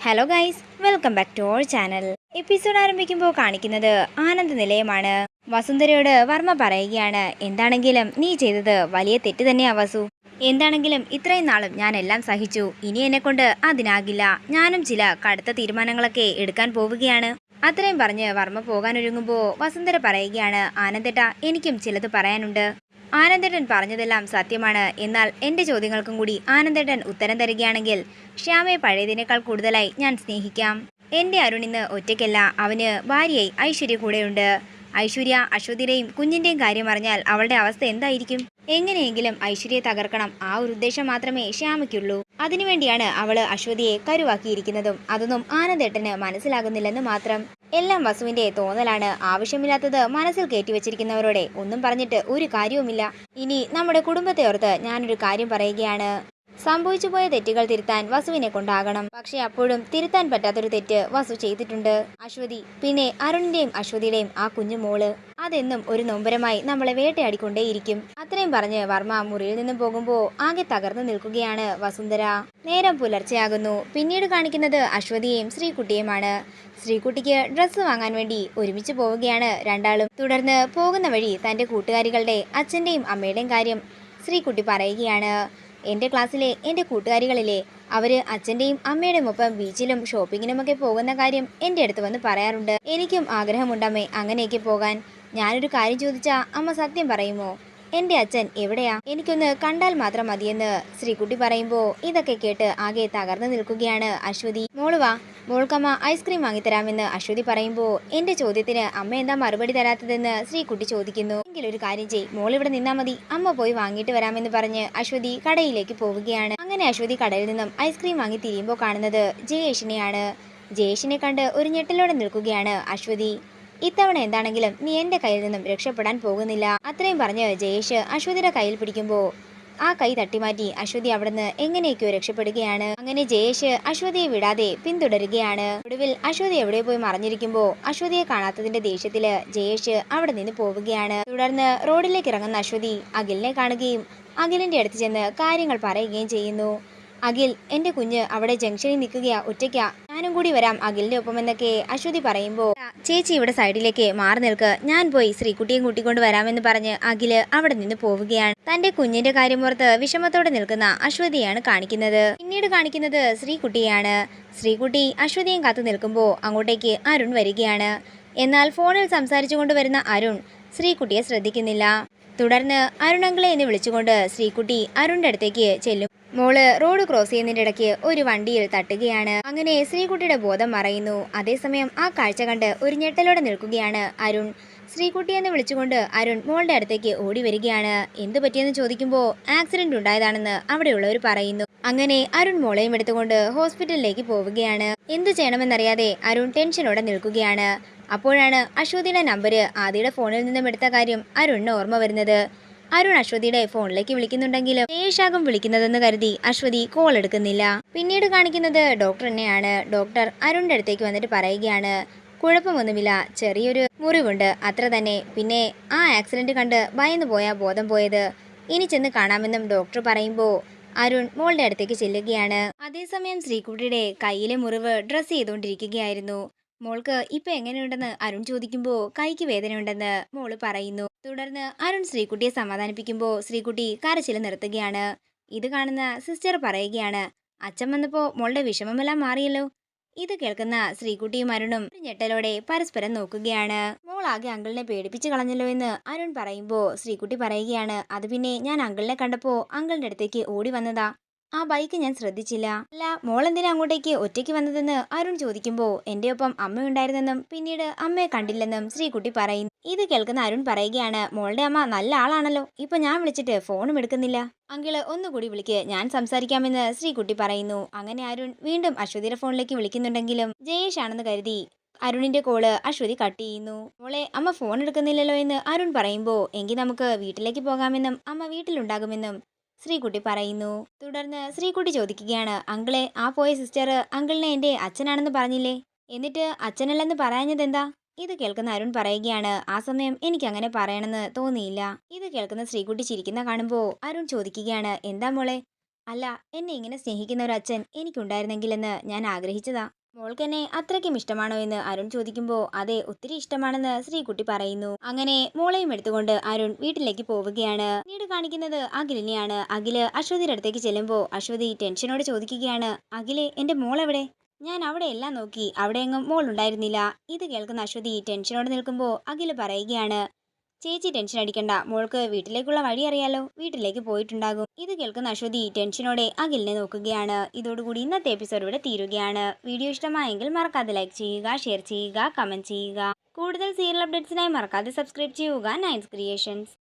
Hello guys, welcome back to our channel. Episode ആരംഭിക്കുമ്പോൾ കാണിക്കുന്നത് ആനന്ദ നിലയമാണ്. വസുന്ധരയോട് വർമ്മ പറയുകയാണ്, എന്താണെങ്കിലും നീ ചെയ്തത് വലിയ തെറ്റ് തന്നെയാ വസു. എന്താണെങ്കിലും ഇത്രയും നാളും ഞാൻ എല്ലാം സഹിച്ചു. ഇനി എന്നെ കൊണ്ട് അതിനാകില്ല. ഞാനും ചില കടുത്ത തീരുമാനങ്ങളൊക്കെ എടുക്കാൻ പോവുകയാണ്. അത്രയും പറഞ്ഞ് വർമ്മ പോകാനൊരുങ്ങുമ്പോൾ വസുന്ധര പറയുകയാണ്, ആനന്ദേട്ട, എനിക്കും ചിലത് പറയാനുണ്ട്. ആനന്ദേട്ടൻ പറഞ്ഞതെല്ലാം സത്യമാണ്. എന്നാൽ എൻ്റെ ചോദ്യങ്ങൾക്കും കൂടി ആനന്ദേട്ടൻ ഉത്തരം തരികയാണെങ്കിൽ ശ്യാമയെ പഴയതിനേക്കാൾ കൂടുതലായി ഞാൻ സ്നേഹിക്കാം. എൻ്റെ അരുൺ ഇന്ന് ഒറ്റയ്ക്കല്ല, അവന് ഭാര്യയായി ഐശ്വര്യ കൂടെയുണ്ട്. ഐശ്വര്യ അശ്വതിയുടെയും കുഞ്ഞിൻ്റെയും കാര്യം അറിഞ്ഞാൽ അവളുടെ അവസ്ഥ എന്തായിരിക്കും? എങ്ങനെയെങ്കിലും ഐശ്വര്യയെ തകർക്കണം, ആ ഒരു ഉദ്ദേശം മാത്രമേ ശ്യാമയ്ക്കുള്ളൂ. അതിനുവേണ്ടിയാണ് അവള് അശ്വതിയെ കരുവാക്കിയിരിക്കുന്നതും. അതൊന്നും ആനന്ദേട്ടന് മനസ്സിലാകുന്നില്ലെന്ന് മാത്രം. എല്ലാം വസുവിന്റെ തോന്നലാണ്. ആവശ്യമില്ലാത്തത് മനസ്സിൽ കയറ്റിവെച്ചിരിക്കുന്നവരോടെ ഒന്നും പറഞ്ഞിട്ട് ഒരു കാര്യവുമില്ല. ഇനി നമ്മുടെ കുടുംബത്തെ ഓർത്ത് ഞാനൊരു കാര്യം പറയുകയാണ്. സംഭവിച്ചു പോയ തെറ്റുകൾ തിരുത്താൻ വസുവിനെ കൊണ്ടാകണം. പക്ഷെ അപ്പോഴും തിരുത്താൻ പറ്റാത്തൊരു തെറ്റ് വസു ചെയ്തിട്ടുണ്ട്. അശ്വതി, പിന്നെ അരുണിന്റെയും അശ്വതിയുടെയും ആ കുഞ്ഞു മോള്, അതെന്നും ഒരു നൊമ്പരമായി നമ്മളെ വേട്ടയാടിക്കൊണ്ടേയിരിക്കും. അത്രയും പറഞ്ഞ് വർമ്മ മുറിയിൽ നിന്നും പോകുമ്പോൾ ആകെ തകർന്നു നിൽക്കുകയാണ് വസുന്ധര. നേരം പുലർച്ചെയാകുന്നു. പിന്നീട് കാണിക്കുന്നത് അശ്വതിയെയും ശ്രീകുട്ടിയുമാണ്. ശ്രീകുട്ടിക്ക് ഡ്രസ്സ് വാങ്ങാൻ വേണ്ടി ഒരുമിച്ച് പോവുകയാണ് രണ്ടാളും. തുടർന്ന് പോകുന്ന വഴി തന്റെ കൂട്ടുകാരികളുടെ അച്ഛന്റെയും അമ്മയുടെയും കാര്യം ശ്രീകുട്ടി പറയുകയാണ്. എൻ്റെ ക്ലാസ്സിലെ എൻ്റെ കൂട്ടുകാരികളിലെ അവര് അച്ഛൻ്റെയും അമ്മയുടെയും ഒപ്പം ബീച്ചിലും ഷോപ്പിങ്ങിനുമൊക്കെ പോകുന്ന കാര്യം എൻ്റെ അടുത്ത് വന്ന് പറയാറുണ്ട്. എനിക്കും ആഗ്രഹമുണ്ടമ്മേ അങ്ങനെയൊക്കെ പോകാൻ. ഞാനൊരു കാര്യം ചോദിച്ചാൽ അമ്മ സത്യം പറയുമോ? എൻ്റെ അച്ഛൻ എവിടെയാ? എനിക്കൊന്ന് കണ്ടാൽ മാത്രം മതിയെന്ന് ശ്രീകുട്ടി പറയുമ്പോൾ ഇതൊക്കെ കേട്ട് ആകെ തകർന്നു നിൽക്കുകയാണ് അശ്വതി. മോള് വാ, മോൾക്കമ്മ ഐസ്ക്രീം വാങ്ങിത്തരാമെന്ന് അശ്വതി പറയുമ്പോൾ എൻ്റെ ചോദ്യത്തിന് അമ്മ എന്താ മറുപടി തരാത്തതെന്ന് ശ്രീകുട്ടി ചോദിക്കുന്നു. എങ്കിലൊരു കാര്യം ചെയ്, മോളിവിടെ നിന്നാ മതി, അമ്മ പോയി വാങ്ങിയിട്ട് വരാമെന്ന് പറഞ്ഞ് അശ്വതി കടയിലേക്ക് പോവുകയാണ്. അങ്ങനെ അശ്വതി കടയിൽ നിന്നും ഐസ്ക്രീം വാങ്ങി തിരിയുമ്പോൾ കാണുന്നത് ജയേഷിനെയാണ്. ജയേഷിനെ കണ്ട് ഒരു ഞെട്ടലോടെ നിൽക്കുകയാണ് അശ്വതി. ഇത്തവണ എന്താണെങ്കിലും നീ എൻ്റെ കയ്യിൽ നിന്നും രക്ഷപ്പെടാൻ പോകുന്നില്ല. അത്രയും പറഞ്ഞ് ജയേഷ് അശ്വതിയുടെ കയ്യിൽ പിടിക്കുമ്പോൾ ആ കൈ തട്ടിമാറ്റി അശ്വതി അവിടുന്ന് എങ്ങനെയൊക്കെയോ രക്ഷപ്പെടുകയാണ്. അങ്ങനെ ജയേഷ് അശ്വതിയെ വിടാതെ പിന്തുടരുകയാണ്. ഒടുവിൽ അശ്വതി എവിടെ പോയി മറിഞ്ഞിരിക്കുമ്പോൾ അശ്വതിയെ കാണാത്തതിന്റെ ദേഷ്യത്തില് ജയേഷ് അവിടെ നിന്ന് പോവുകയാണ്. തുടർന്ന് റോഡിലേക്ക് ഇറങ്ങുന്ന അശ്വതി അഖിലിനെ കാണുകയും അഖിലിന്റെ അടുത്ത് ചെന്ന് കാര്യങ്ങൾ പറയുകയും ചെയ്യുന്നു. അഖിൽ, എൻ്റെ കുഞ്ഞ് അവിടെ ജംഗ്ഷനിൽ നിൽക്കുകയാ, ഒറ്റയ്ക്കാ, ഞാനും കൂടി വരാം അഖിലിന്റെ ഒപ്പം എന്നൊക്കെ അശ്വതി പറയുമ്പോൾ, ചേച്ചി ഇവിടെ സൈഡിലേക്ക് മാറി നിൽക്ക്, ഞാൻ പോയി ശ്രീകുട്ടിയും കൂട്ടിക്കൊണ്ട് വരാമെന്ന് പറഞ്ഞ് അഖില് അവിടെ നിന്ന് പോവുകയാണ്. തന്റെ കുഞ്ഞിന്റെ കാര്യം ഓർത്ത് വിഷമത്തോടെ നിൽക്കുന്ന അശ്വതിയാണ് കാണിക്കുന്നത്. പിന്നീട് കാണിക്കുന്നത് ശ്രീകുട്ടിയാണ്. ശ്രീകുട്ടി അശ്വതിയും കാത്തു നിൽക്കുമ്പോൾ അങ്ങോട്ടേക്ക് അരുൺ വരികയാണ്. എന്നാൽ ഫോണിൽ സംസാരിച്ചു കൊണ്ടുവരുന്ന അരുൺ ശ്രീകുട്ടിയെ ശ്രദ്ധിക്കുന്നില്ല. തുടർന്ന് അരുണങ്കിളെ എന്ന് വിളിച്ചുകൊണ്ട് ശ്രീകുട്ടി അരുണിന്റെ അടുത്തേക്ക് ചെല്ലും. മോള് റോഡ് ക്രോസ് ചെയ്യുന്നതിന്റെ ഇടയ്ക്ക് ഒരു വണ്ടിയിൽ തട്ടുകയാണ്. അങ്ങനെ ശ്രീകുട്ടിയുടെ ബോധം മറയുന്നു. അതേസമയം ആ കാഴ്ച കണ്ട് ഒരു ഞെട്ടലോടെ നിൽക്കുകയാണ് അരുൺ. ശ്രീകുട്ടിയെന്ന് വിളിച്ചുകൊണ്ട് അരുൺ മോളുടെ അടുത്തേക്ക് ഓടി വരികയാണ്. എന്തു പറ്റിയെന്ന് ചോദിക്കുമ്പോൾ ആക്സിഡന്റ് ഉണ്ടായതാണെന്ന് അവിടെയുള്ളവർ പറയുന്നു. അങ്ങനെ അരുൺ മോളെയും എടുത്തുകൊണ്ട് ഹോസ്പിറ്റലിലേക്ക് പോവുകയാണ്. എന്തു ചെയ്യണമെന്നറിയാതെ അരുൺ ടെൻഷനോടെ നിൽക്കുകയാണ്. അപ്പോഴാണ് അശ്വതിയുടെ നമ്പർ ആദിയുടെ ഫോണിൽ നിന്നും എടുത്ത കാര്യം അരുണിന് ഓർമ്മ വരുന്നത്. അരുൺ അശ്വതിയുടെ ഫോണിലേക്ക് വിളിക്കുന്നുണ്ടെങ്കിലും ജയേഷാകും വിളിക്കുന്നതെന്ന് കരുതി അശ്വതി കോൾ എടുക്കുന്നില്ല. പിന്നീട് കാണിക്കുന്നത് ഡോക്ടർ തന്നെയാണ്. ഡോക്ടർ അരുണിന്റെ അടുത്തേക്ക് വന്നിട്ട് പറയുകയാണ്, കുഴപ്പമൊന്നുമില്ല, ചെറിയൊരു മുറിവുണ്ട്, അത്ര തന്നെ. പിന്നെ ആ ആക്സിഡന്റ് കണ്ട് ഭയന്നു പോയാ ബോധം പോയത്, ഇനി ചെന്ന് കാണാമെന്നും ഡോക്ടർ പറയുമ്പോൾ അരുൺ മോളുടെ അടുത്തേക്ക് ചെല്ലുകയാണ്. അതേസമയം ശ്രീകുട്ടിയുടെ കയ്യിലെ മുറിവ് ഡ്രസ് ചെയ്തുകൊണ്ടിരിക്കുകയായിരുന്നു. മോൾക്ക് ഇപ്പൊ എങ്ങനെയുണ്ടെന്ന് അരുൺ ചോദിക്കുമ്പോൾ കൈക്ക് വേദനയുണ്ടെന്ന് മോള് പറയുന്നു. തുടർന്ന് അരുൺ ശ്രീകുട്ടിയെ സമാധാനിപ്പിക്കുമ്പോൾ ശ്രീകുട്ടി കരച്ചിൽ നിർത്തുകയാണ്. ഇത് കാണുന്ന സിസ്റ്റർ പറയുകയാണ്, അച്ഛൻ വന്നപ്പോ മോളുടെ വിഷമമെല്ലാം മാറിയല്ലോ. ഇത് കേൾക്കുന്ന ശ്രീകുട്ടിയും അരുണും ഞെട്ടലോടെ പരസ്പരം നോക്കുകയാണ്. മോളാകെ അങ്കിളിനെ പേടിപ്പിച്ച് കളഞ്ഞല്ലോ എന്ന് അരുൺ പറയുമ്പോൾ ശ്രീകുട്ടി പറയുകയാണ്, അത് പിന്നെ ഞാൻ അങ്കിളിനെ കണ്ടപ്പോ അങ്കിളിന്റെ അടുത്തേക്ക് ഓടി വന്നതാ, ആ ബൈക്ക് ഞാൻ ശ്രദ്ധിച്ചില്ല. അല്ല, മോളെന്തിനാ അങ്ങോട്ടേക്ക് ഒറ്റയ്ക്ക് വന്നതെന്ന് അരുൺ ചോദിക്കുമ്പോൾ എൻ്റെ ഒപ്പം അമ്മയുണ്ടായിരുന്നെന്നും പിന്നീട് അമ്മയെ കണ്ടില്ലെന്നും ശ്രീകുട്ടി പറയുന്നു. ഇത് കേൾക്കുന്ന അരുൺ പറയുകയാണ്, മോളുടെ അമ്മ നല്ല ആളാണല്ലോ, ഇപ്പൊ ഞാൻ വിളിച്ചിട്ട് ഫോണും എടുക്കുന്നില്ല. അങ്കിള് ഒന്നുകൂടി വിളിക്ക്, ഞാൻ സംസാരിക്കാമെന്ന് ശ്രീകുട്ടി പറയുന്നു. അങ്ങനെ അരുൺ വീണ്ടും അശ്വതിയുടെ ഫോണിലേക്ക് വിളിക്കുന്നുണ്ടെങ്കിലും ജയേഷ് ആണെന്ന് കരുതി അരുണിന്റെ കോള് അശ്വതി കട്ട് ചെയ്യുന്നു. മോളെ, അമ്മ ഫോൺ എടുക്കുന്നില്ലല്ലോ എന്ന് അരുൺ പറയുമ്പോൾ എങ്കിൽ നമുക്ക് വീട്ടിലേക്ക് പോകാമെന്നും അമ്മ വീട്ടിലുണ്ടാകുമെന്നും ശ്രീകുട്ടി പറയുന്നു. തുടർന്ന് ശ്രീകുട്ടി ചോദിക്കുകയാണ്, അങ്കിളെ, ആ പോയ സിസ്റ്റർ അങ്കിളിനെ എൻ്റെ അച്ഛനാണെന്ന് പറഞ്ഞില്ലേ, എന്നിട്ട് അച്ഛനല്ലെന്ന് പറയാഞ്ഞതെന്താ? ഇത് കേൾക്കുന്ന അരുൺ പറയുകയാണ്, ആ സമയം എനിക്ക് അങ്ങനെ പറയണമെന്ന് തോന്നിയില്ല. ഇത് കേൾക്കുന്ന ശ്രീകുട്ടി ചിരിക്കുന്ന കാണുമ്പോൾ അരുൺ ചോദിക്കുകയാണ്, എന്താ മോളെ, അല്ല, എന്നെ ഇങ്ങനെ സ്നേഹിക്കുന്ന ഒരു അച്ഛൻ എനിക്കുണ്ടായിരുന്നെങ്കിലെന്ന് ഞാൻ ആഗ്രഹിച്ചതാ. മോൾക്കെന്നെ അത്രയ്ക്കും ഇഷ്ടമാണോ എന്ന് അരുൺ ചോദിക്കുമ്പോൾ അതെ, ഒത്തിരി ഇഷ്ടമാണെന്ന് ശ്രീകുട്ടി പറയുന്നു. അങ്ങനെ മോളെയും എടുത്തുകൊണ്ട് അരുൺ വീട്ടിലേക്ക് പോവുകയാണ്. പിന്നീട് കാണിക്കുന്നത് അഖിലിനെയാണ്. അഖില് അശ്വതിയുടെ അടുത്തേക്ക് ചെല്ലുമ്പോൾ അശ്വതി ടെൻഷനോട് ചോദിക്കുകയാണ്, അഖിലെ, എന്റെ മോൾ എവിടെ? ഞാൻ അവിടെ എല്ലാം നോക്കി, അവിടെ എങ്ങും മോൾ ഉണ്ടായിരുന്നില്ല. ഇത് കേൾക്കുന്ന അശ്വതി ടെൻഷനോട് നിൽക്കുമ്പോൾ അഖില് പറയുകയാണ്, ചേച്ചി ടെൻഷൻ അടിക്കണ്ട, മോൾക്ക് വീട്ടിലേക്കുള്ള വഴി അറിയാലോ, വീട്ടിലേക്ക് പോയിട്ടുണ്ടാകും. ഇത് കേൾക്കുന്ന അശ്വതി ടെൻഷനോടെ അഖിലിനെ നോക്കുകയാണ്. ഇതോടുകൂടി ഇന്നത്തെ എപ്പിസോഡ് ഇവിടെ തീരുകയാണ്. വീഡിയോ ഇഷ്ടമായെങ്കിൽ മറക്കാതെ ലൈക്ക് ചെയ്യുക, ഷെയർ ചെയ്യുക, കമന്റ് ചെയ്യുക. കൂടുതൽ സീരിയൽ അപ്ഡേറ്റ്സിനായി മറക്കാതെ സബ്സ്ക്രൈബ് ചെയ്യുക നയൻസ് ക്രിയേഷൻസ്.